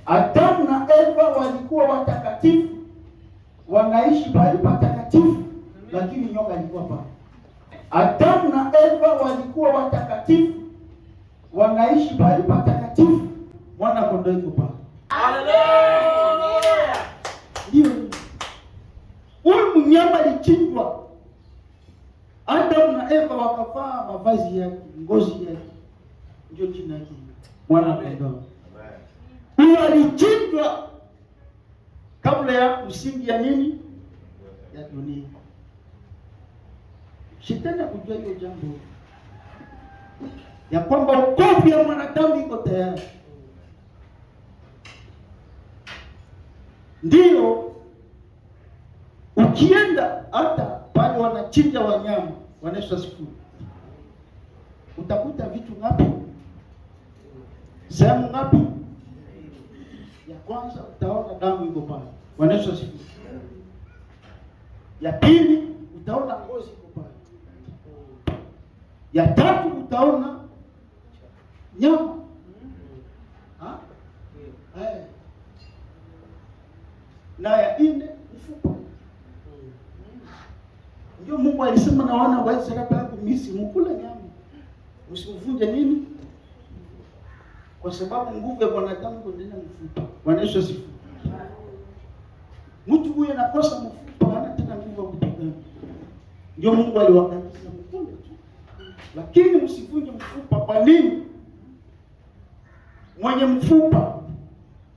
Adamu na Eva walikuwa watakatifu, wanaishi pale patakatifu, lakini nyoka alikuwa pale. Adamu na Eva walikuwa watakatifu, wanaishi pale patakatifu, mwana kondoo yuko pale. Haleluya! Ndio. Huyu mnyama alichinjwa. Adamu na Eva wakavaa mavazi yake, ngozi yake. Ndio jina lake, mwana kondoo. Huyu alichinjwa kabla ya msingi ya nini? Ya dunia. Shetani akujua hiyo jambo, ya kwamba wokovu ya mwanadamu iko tayari. Ndio ukienda hata pale wanachinja wanyama, wanaisha siku, utakuta vitu ngapi? Sehemu ngapi? Ya kwanza utaona damu iko pale, wanaisha siku. Ya pili utaona ngozi iko pale. Ya tatu utaona nyama. Na ya nne mfupa. Ndio Mungu alisema na wana wa Israeli pale Misri, mkula nyama, msivunje nini? Kwa sababu nguvu ya mwanadamu ndio ndani ya mfupa. Wanaisha siku. Mtu huyo anakosa mfupa, hana tena nguvu ya kupigana. Ndio Mungu aliwakataza mkule tu. Lakini msivunje mfupa. Kwa nini? Mwenye mfupa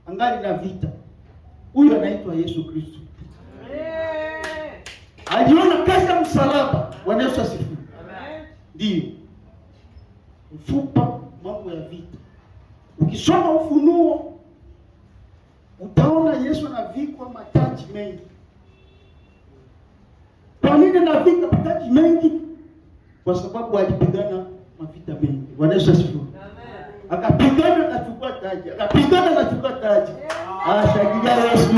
angali na vita. Huyu anaitwa Yesu Kristo. Aliona kazi ya msalaba, wanaosha sifu. Ndio. Mfupa, mambo ya vita. Ukisoma Ufunuo utaona Yesu anavikwa mataji mengi. Kwa nini anavikwa mataji mengi? Kwa sababu alipigana mavita mengi. Wanaosha sifu. Akapigana na chukua taji. Akapigana na chukua taji. Ashangilia Yesu.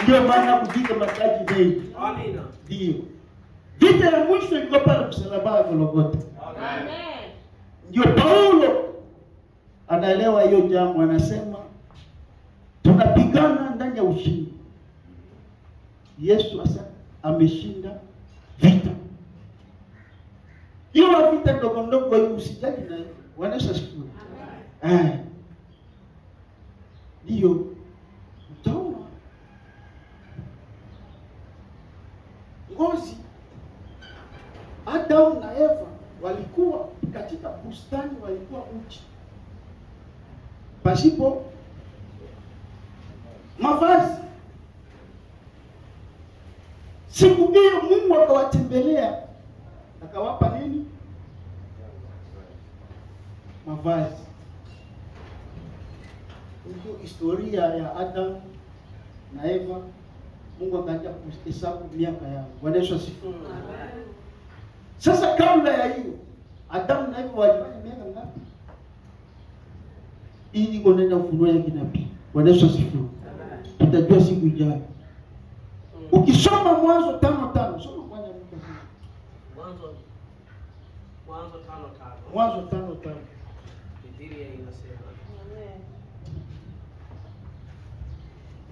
Ndio maana kuvika mataji mengi. Amina. Ndio. Vita ya mwisho ilikuwa pale msalaba wa Golgotha. Amen. Ndio Paulo anaelewa hiyo jambo, anasema tunapigana ndani ya ushindi. Yesu asa ameshinda vita. Hiyo vita ndogo ndogo hiyo usijali na wanaisha siku. Ndio utaona ngozi. Adamu na Eva walikuwa katika bustani, walikuwa uchi, pasipo mavazi. Siku hiyo Mungu akawatembelea, akawapa nini? Mavazi. Ndio historia ya Adamu na Eva. Mungu akaanza kuhesabu miaka yao. Wanaisha siku. Sasa kabla ya hiyo, Adamu na Eva walifanya miaka ngapi? Ili kuonana ufunuo ya kinabii. Wanaisha siku. Tutajua siku ijayo. Ukisoma Mwanzo 5:5, soma kwanza Mwanzo 5:5. Biblia inasema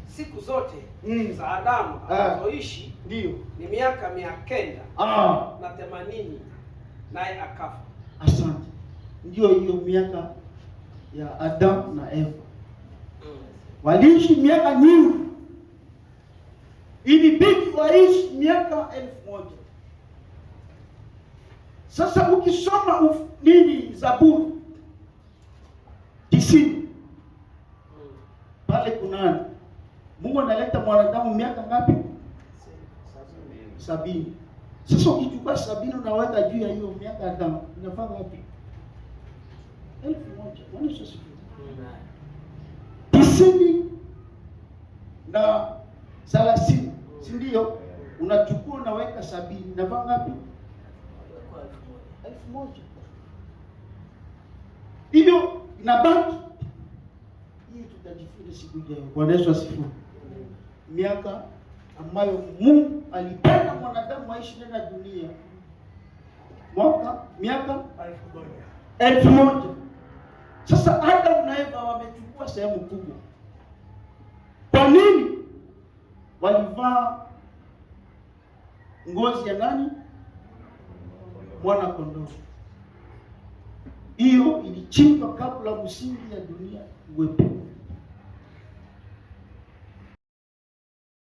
siku zote za Adamu alizoishi ndio ni miaka 980 naye akafa. Asante. Ndio hiyo miaka ya Adamu na Eva. Waliishi miaka nyingi. Ilibidi waishi miaka 1000. Sasa ukisoma nini Zaburi 90 pale kuna Mungu analeta mwanadamu miaka ngapi? 70. Sasa ukichukua 70 unaweka juu ya hiyo miaka Adamu, inafaa wapi? 1000. Wanaisha siku. 90 na 30, si ndio? Unachukua unaweka 70, inafaa ngapi? 1000. Hivyo inabaki hii, tutajifunza siku ijayo. Bwana Yesu asifiwe. Miaka ambayo Mungu alipenda mwanadamu aishi ndani ya dunia, miaka 1000. Sasa Adamu na Eva wamechukua sehemu kubwa. Kwa nini? Walivaa ngozi ya nani? Mwana kondoo. Hiyo ilichimbwa kabla msingi ya dunia uwepo.